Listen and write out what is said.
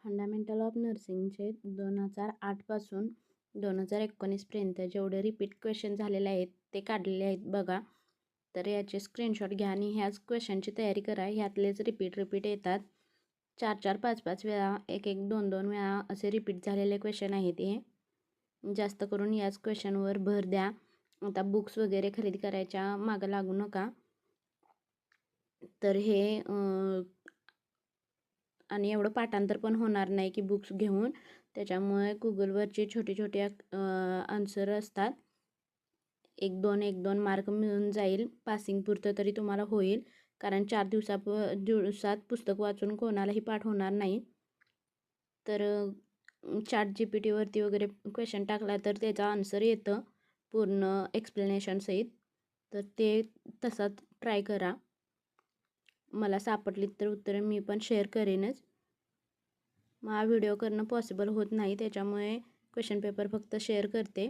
Fundamental of नर्सिंगचे 2008 पासून 2019पर्यंत जेवढे repeat question झालेले आहेत ते काढलेले आहेत बघा. तर याचे स्क्रीनशॉट घ्या आणि ह्याच क्वेश्चनची तयारी करा. ह्यातलेच रिपीट येतात. 4-4, 5-5 वेळा, 1-1, 2-2 वेळा असे रिपीट झालेले क्वेश्चन आहेत हे. जास्त करून याच क्वेश्चनवर भर द्या. आता बुक्स वगैरे खरेदी करायच्या मागं लागू नका. तर हे आणि एवढं पाठांतर पण होणार नाही की बुक्स घेऊन. त्याच्यामुळे गुगलवरचे छोटे आन्सर असतात. 1-2 मार्क मिळून जाईल. पासिंग पुरतं तरी तुम्हाला होईल. कारण 4 दिवसात पुस्तक वाचून कोणालाही पाठ होणार नाही. तर ChatGPTवरती वगैरे क्वेश्चन टाकला तर त्याचा आन्सर येतं पूर्ण एक्सप्लेनेशनसहित. तर ते तसाच ट्राय करा. मला सापडलीत तर उत्तरं मी पण शेअर करेनच. मग हा व्हिडिओ करणं पॉसिबल होत नाही, त्याच्यामुळे क्वेश्चन पेपर फक्त शेअर करते.